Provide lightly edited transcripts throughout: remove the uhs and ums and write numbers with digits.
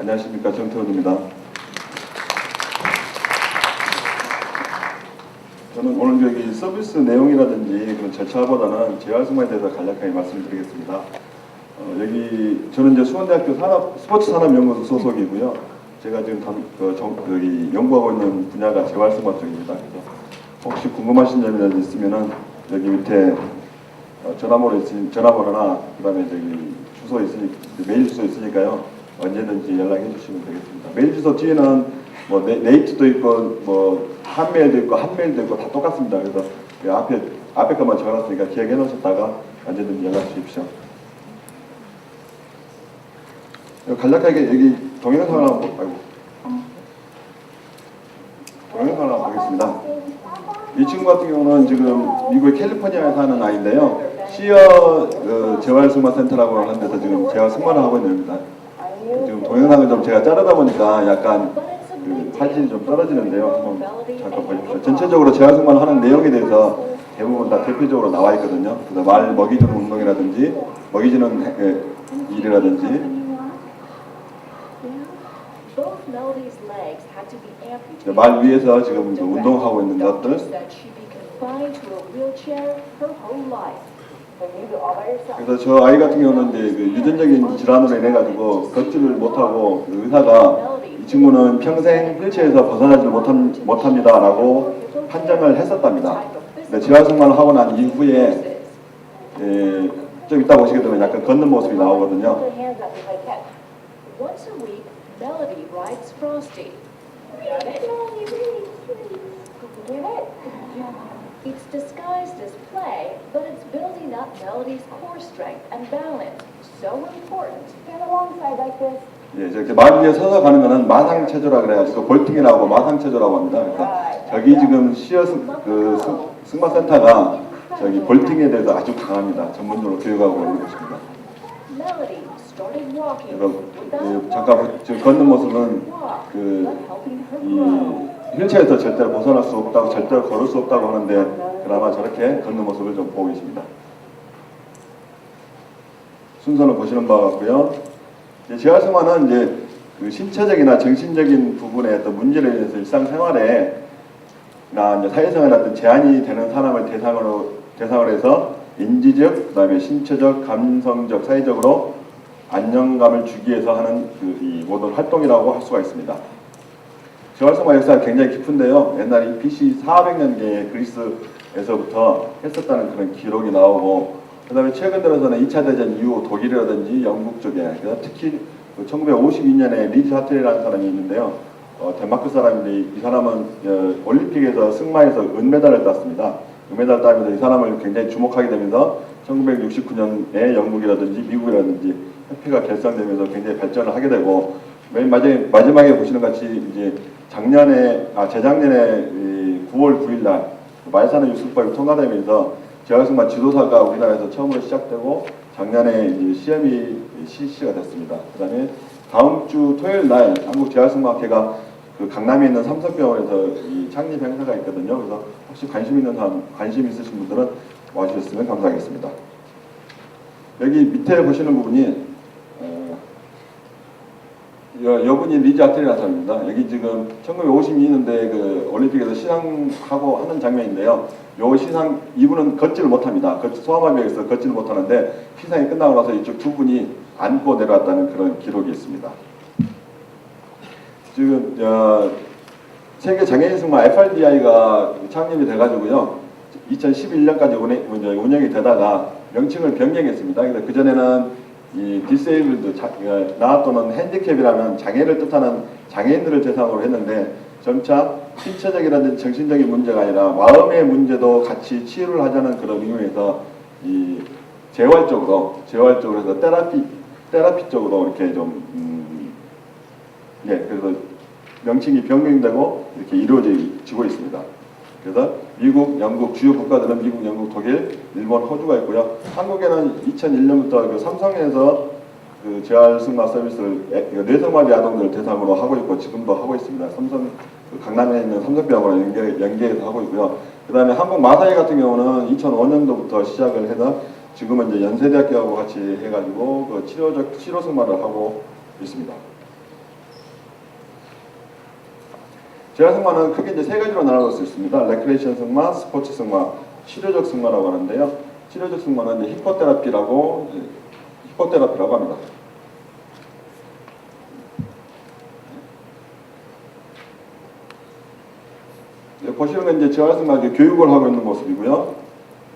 안녕하십니까, 정태훈입니다. 저는 오늘 여기 서비스 내용이라든지 그런 절차보다는 재활승마에 대해서 간략하게 말씀드리겠습니다. 여기 저는 이제 수원대학교 스포츠산업연구소 소속이고요. 제가 지금 여기 연구하고 있는 분야가 재활승마 쪽입니다. 그래서 혹시 궁금하신 점이라도 있으면은 여기 밑에 전화번호나 그다음에 저기 주소 메일 주소 있으니까요. 언제든지 연락해 주시면 되겠습니다. 메일 주소 뒤에는 뭐 네이트도 있고 뭐 한메일도 있고 한메일도 있고 다 똑같습니다. 그래서 앞에 것만 적어놨으니까 기억해 놓으셨다가 언제든지 연락 주십시오. 간략하게 여기 동영상을 한번 보겠습니다. 이 친구 같은 경우는 지금 미국의 캘리포니아에 사는 아이인데요. 시어 재활승마 센터라고 하는 데서 지금 재활승마를 하고 있는 겁니다. 지금 동영상을 좀 제가 자르다 보니까 약간 화질이 좀 떨어지는데요. 한번 잠깐 보십시오. 전체적으로 재활승마를 하는 내용에 대해서 대부분 다 대표적으로 나와 있거든요. 그래서 말 먹이주는 운동이라든지 먹이주는 일이라든지 말 위에서 지금 운동하고 있는 것들 그래서 저 아이 같은 경우는 이제 유전적인 질환으로 인해 가지고 걷지를 못하고 의사가 이 친구는 평생 휠체어에서 벗어나지 못합니다라고 판정을 했었답니다. 재활승마를 하고 난 이후에 좀 이따 보시게 되면 약간 걷는 모습이 나오거든요. It's disguised as play, but it's building up Melody's core strength and balance. So important. Stand alongside like this. 예, 이렇게 말 위에 서서 가는 거는 마상체조라 그래가지고 볼팅이라고 마상체조라고 합니다. 그러니까 저기 지금 승마 센터가 저기 볼팅에 대해서 아주 강합니다. 전문적으로 교육하고 있는 곳입니다. 잠깐 지금 걷는 모습은 이 휠체어에서 절대로 벗어날 수 없다고, 절대로 걸을 수 없다고 하는데 그나마 저렇게 걷는 모습을 좀 보고 계십니다. 순서는 보시는 바와 같고요. 재활승마는 이제 그 신체적이나 정신적인 부분에 어떤 문제를 인해서 일상생활에 이제 사회생활에 어떤 제한이 되는 사람을 대상으로 해서 인지적, 그다음에 신체적, 감성적, 사회적으로 안정감을 주기 위해서 하는 이 모든 활동이라고 할 수가 있습니다. 재활승마 역사가 굉장히 깊은데요. 옛날에 BC 400년경에 그리스에서부터 했었다는 그런 기록이 나오고, 그 다음에 최근 들어서는 2차 대전 이후 독일이라든지 영국 쪽에, 특히 1952년에 리즈 하틀이라는 사람이 있는데요. 덴마크 사람인데 이 사람은 올림픽에서 승마에서 은메달을 땄습니다. 은메달을 따면서 이 사람을 굉장히 주목하게 되면서 1969년에 영국이라든지 미국이라든지 협회가 결성되면서 굉장히 발전을 하게 되고, 맨 마지막에 보시는 같이 이제 재작년에 9월 9일 날 말사는 육수법이 통과되면서 재활승마 지도사가 우리나라에서 처음으로 시작되고 작년에 이제 시험이 실시가 됐습니다. 그다음에 다음 주 토요일 날 한국 재활승마학회가 그 강남에 있는 삼성병원에서 이 창립 행사가 있거든요. 그래서 혹시 관심 있으신 분들은 와주셨으면 감사하겠습니다. 여기 밑에 보시는 부분이 여분이 리즈 아틀이라는 사람입니다. 여기 지금 1952년대 그 올림픽에서 시상하고 하는 장면인데요. 요 시상 이분은 걷지를 못합니다. 소아마비에서 걷지를 못하는데 시상이 끝나고 나서 이쪽 두 분이 안고 내려왔다는 그런 기록이 있습니다. 지금 세계 장애인 승마 FRDI가 창립이 돼가지고요. 2011년까지 운영이 되다가 명칭을 변경했습니다. 그래서 그 전에는 이 디세이블드 나 또는 핸디캡이라는 장애를 뜻하는 장애인들을 대상으로 했는데 점차 신체적이라든지 정신적인 문제가 아니라 마음의 문제도 같이 치유를 하자는 그런 의미에서 이 재활적으로 해서 테라피 쪽으로 이렇게 좀 그래서 명칭이 변경되고 이렇게 이루어지고 있습니다. 그래서 미국, 영국 주요 국가들은 미국, 영국, 독일, 일본, 호주가 있고요. 한국에는 2001년부터 그 삼성에서 그 재활승마 서비스를 뇌성마비 아동들 대상으로 하고 있고 지금도 하고 있습니다. 강남에 있는 삼성병원으로 연계해서 하고 있고요. 그 다음에 한국 마사이 같은 경우는 2005년도부터 시작을 해서 지금은 이제 연세대학교하고 같이 해가지고 그 치료승마를 하고 있습니다. 재활 승마는 크게 이제 세 가지로 나눠볼 수 있습니다. 레크레이션 승마, 스포츠 승마, 치료적 승마라고 하는데요. 치료적 승마는 이제 히포테라피라고 합니다. 보시는 건 이제 재활 승마 교육을 하고 있는 모습이고요.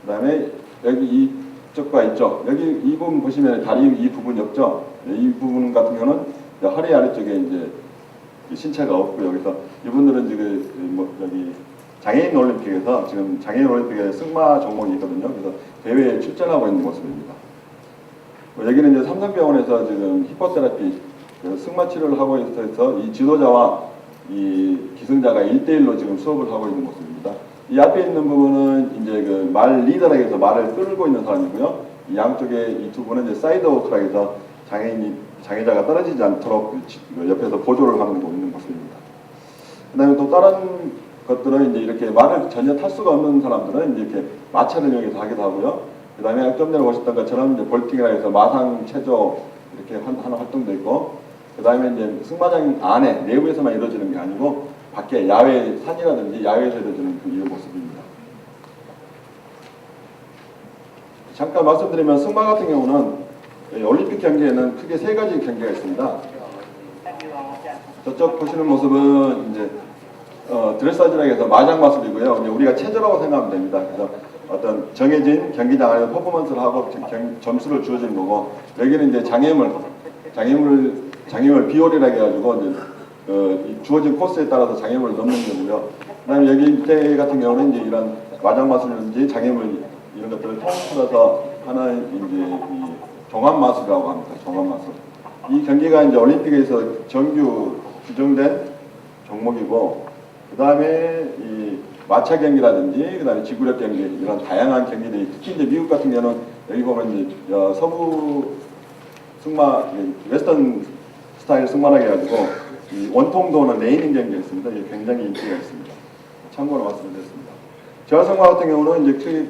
그다음에 여기 이쪽과 있죠. 여기 이 부분 보시면 다리 이 부분이 없죠. 이 부분 같은 경우는 허리 아래쪽에 이제 신체가 없고요. 그래서 이분들은 지금 여기 장애인 올림픽에서 지금 장애인 올림픽에 승마 종목이 있거든요. 그래서 대회에 출전하고 있는 모습입니다. 여기는 이제 삼성병원에서 지금 히포테라피 승마 치료를 하고 있어서 이 지도자와 이 기승자가 1대1로 지금 수업을 하고 있는 모습입니다. 이 앞에 있는 부분은 이제 그 말 리더라고 해서 말을 끌고 있는 사람이고요. 이 양쪽에 이 두 분은 이제 사이드 워크라고 해서 장애자가 떨어지지 않도록 옆에서 보조를 하는 거 있는 모습입니다. 그다음에 또 다른 것들은 이제 이렇게 말을 전혀 탈 수가 없는 사람들은 이제 이렇게 마차를 이용해서 하기도 하고요. 그다음에 좀 전에 보셨던 것처럼 이제 볼팅이라 해서 마상 체조 이렇게 하는 활동도 있고, 그다음에 이제 승마장 안에 내부에서만 이루어지는 게 아니고 밖에 야외 산이라든지 야외에서 이루어지는 이런 모습입니다. 잠깐 말씀드리면 승마 같은 경우는 올림픽 경기에는 크게 세 가지 경기가 있습니다. 저쪽 보시는 모습은 이제 드레사지라고 해서 마장 마술이고요. 우리가 체조라고 생각하면 됩니다. 그래서 어떤 정해진 경기장 안에서 퍼포먼스를 하고 점수를 주어지는 거고, 여기는 이제 장애물 비올이라고 해가지고 이제 주어진 코스에 따라서 장애물을 넣는 거고요. 그다음에 여기 밑에 같은 경우는 이제 이런 마장 마술이든지 장애물 이런 것들을 통틀어서 하나의 이제 이 종합 마술이라고 합니다. 종합 마술. 이 경기가 이제 올림픽에서 정규 규정된 종목이고, 그 다음에 이 마차 경기라든지, 그 다음에 지구력 경기, 이런 다양한 경기들이, 특히 이제 미국 같은 경우는 여기 보면 이제 서부 승마, 웨스턴 스타일 승마라고 해가지고, 이 원통 도는 레이닝 경기가 있습니다. 이게 굉장히 인기가 있습니다. 참고로 말씀드렸습니다. 재활승마 같은 경우는 이제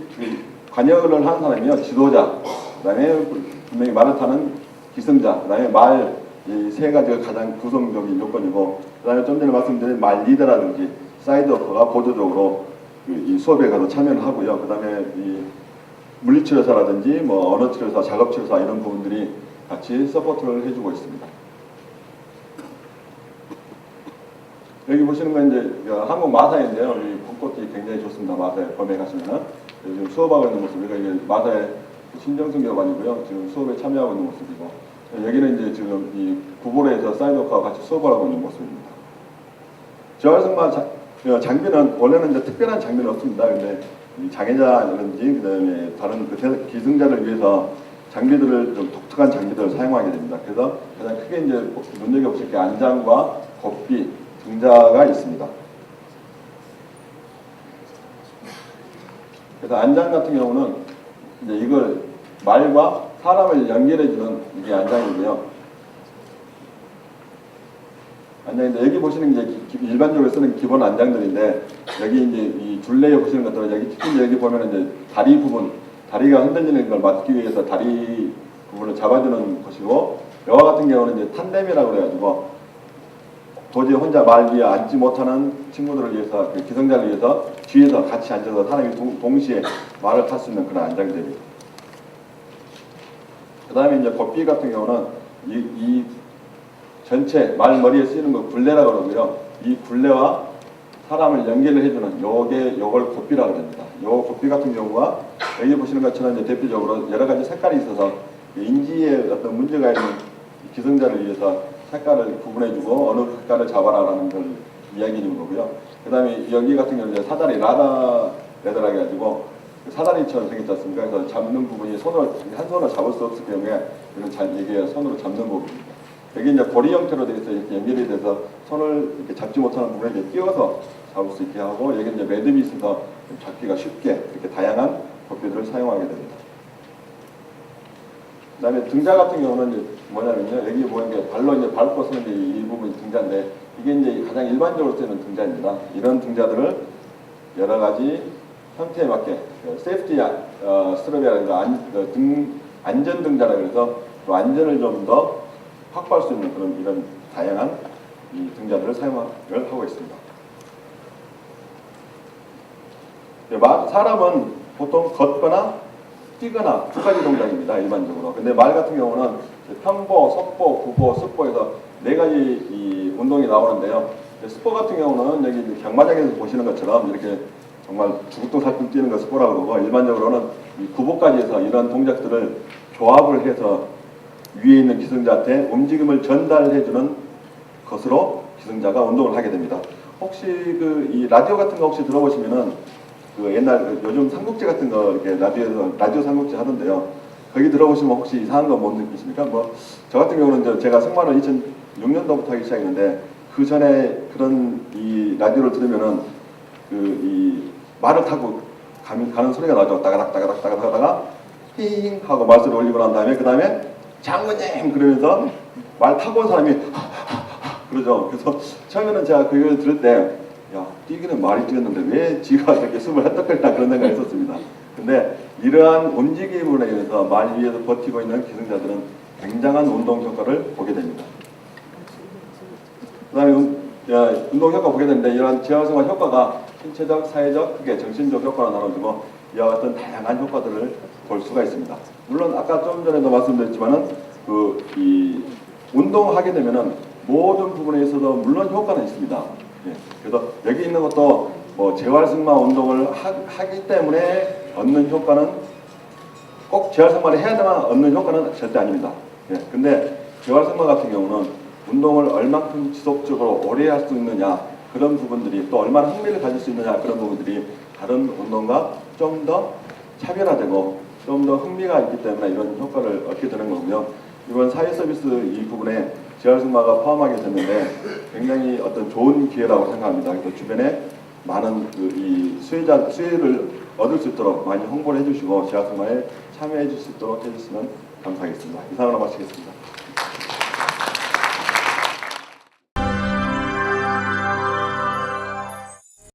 관여를 한 사람이요, 지도자, 그 다음에 분명히 말을 타는 기승자, 그 다음에 말, 이 세 가지가 가장 구성적인 요건이고, 그 다음에 좀 전에 말씀드린 말 리더라든지 사이드 워커가 보조적으로 이 수업에 가서 참여를 하고요. 그 다음에 이 물리치료사라든지 언어치료사, 작업치료사 이런 부분들이 같이 서포트를 해주고 있습니다. 여기 보시는 건 이제 한국 마사인데요. 이 벚꽃이 굉장히 좋습니다. 마사에 범에 가시면은 지금 수업하고 있는 모습이고, 이게 마사의 신정승 교관이고요. 지금 수업에 참여하고 있는 모습이고, 여기는 이제 지금 이 구보레에서 사이드워크와 같이 수업을 하고 있는 모습입니다. 재활승마 장비는 원래는 이제 특별한 장비는 없습니다. 근데 이 장애자라든지 그다음에 다른 그 기승자를 위해서 장비들을 좀 독특한 장비들을 사용하게 됩니다. 그래서 가장 크게 이제 눈여겨보실 게 안장과 kop비, 등자가 있습니다. 그래서 안장 같은 경우는 이제 이걸 말과 사람을 연결해주는 이게 안장이고요. 안장인데 여기 보시는 게 일반적으로 쓰는 기본 안장들인데, 여기 이제 이 둘레에 보시는 것들은 여기 특히 여기 보면 이제 다리 부분, 다리가 흔들리는 걸 막기 위해서 다리 부분을 잡아주는 것이고, 여와 같은 경우는 이제 탄뎀이라고 그래가지고 도저히 혼자 말 위에 앉지 못하는 친구들을 위해서, 그 기성자를 위해서 뒤에서 같이 앉아서 사람이 동시에 말을 탈 수 있는 그런 안장들입니다. 그 다음에 이제 kop비 같은 경우는 이 전체 말 머리에 쓰이는 거 굴레라고 그러고요. 이 굴레와 사람을 연결을 해주는 요걸 kop비라고 합니다. 요 kop비 같은 경우가 여기 보시는 것처럼 이제 대표적으로 여러 가지 색깔이 있어서 인지에 어떤 문제가 있는 기성자를 위해서 색깔을 구분해주고 어느 색깔을 잡아라라는 걸 이야기해 주는 거고요. 그 다음에 여기 같은 경우는 사다리 라다 레더라고 해가지고 사다리처럼 생겼지 않습니까? 그래서 잡는 부분이 한 손으로 잡을 수 없을 경우에 이게 손으로 잡는 부분입니다. 여기 이제 고리 형태로 되어서 이렇게 연결이 돼서 손을 이렇게 잡지 못하는 부분에 이렇게 끼워서 잡을 수 있게 하고, 여기 이제 매듭이 있어서 잡기가 쉽게 이렇게 다양한 kop비들을 사용하게 됩니다. 그 다음에 등자 같은 경우는 이제 뭐냐면요, 여기 보이는 게 발로 이제 밟고 쓰는 게 이 부분이 등자인데, 이게 이제 가장 일반적으로 쓰는 등자입니다. 이런 등자들을 여러 가지 형태에 맞게 세이프티 스트랩이라든가 안전 등자라고 해서 또 안전을 좀 더 확보할 수 있는 그런 이런 다양한 이 등자들을 사용을 하고 있습니다. 사람은 보통 걷거나 뛰거나 두 가지 동작입니다. 일반적으로. 근데 말 같은 경우는 편보, 속보, 구보, 습보에서 네 가지 이 운동이 나오는데요. 습보 같은 경우는 여기 경마장에서 보시는 것처럼 이렇게 정말 주구뚱살뚱 뛰는 거 습보라고 그러고, 일반적으로는 이 구보까지 해서 이런 동작들을 조합을 해서 위에 있는 기승자한테 움직임을 전달해주는 것으로 기승자가 운동을 하게 됩니다. 혹시 이 라디오 같은 거 혹시 들어보시면은 옛날 요즘 삼국지 같은 거 이렇게 라디오 삼국지 하던데요. 거기 들어보시면 혹시 이상한 거 못 느끼십니까? 저 같은 경우는 제가 승마를 2006년도부터 하기 시작했는데, 그 전에 그런 이 라디오를 들으면은 이 말을 타고 가는 소리가 나죠. 따가닥 따가닥 따가닥 하다가 힝 하고 말소리 올리고 난 다음에, 그 다음에 장모님 그러면서 말 타고 온 사람이 그러죠. 그래서 처음에는 제가 그걸 들을 때, 야, 뛰기는 말이 뛰었는데 왜 지가 저렇게 숨을 헐떡거리나 그런 생각이 있었습니다. 근데 이러한 움직임으로 인해서 말 위에서 버티고 있는 기승자들은 굉장한 운동 효과를 보게 됩니다. 그 다음에 운동 효과 보게 되는데, 이러한 재활생활 효과가 신체적, 사회적, 크게 정신적 효과로 나눠지고, 이와 같은 다양한 효과들을 볼 수가 있습니다. 물론 아까 좀 전에도 말씀드렸지만은 이 운동하게 되면은 모든 부분에 있어서 물론 효과는 있습니다. 예. 그래서 여기 있는 것도 재활승마 운동을 하기 때문에 얻는 효과는, 꼭 재활승마를 해야 되만 얻는 효과는 절대 아닙니다. 예. 근데 재활승마 같은 경우는 운동을 얼만큼 지속적으로 오래 할 수 있느냐, 그런 부분들이, 또 얼마나 흥미를 가질 수 있느냐, 그런 부분들이 다른 운동과 좀 더 차별화되고 좀 더 흥미가 있기 때문에 이런 효과를 얻게 되는 거고요. 이번 사회 서비스 이 부분에 재활승마가 포함하게 됐는데 굉장히 어떤 좋은 기회라고 생각합니다. 그래서 주변에 많은 이 수혜를 얻을 수 있도록 많이 홍보를 해주시고 재활승마에 참여해 주실 수 있도록 해주시면 감사하겠습니다. 이상으로 마치겠습니다.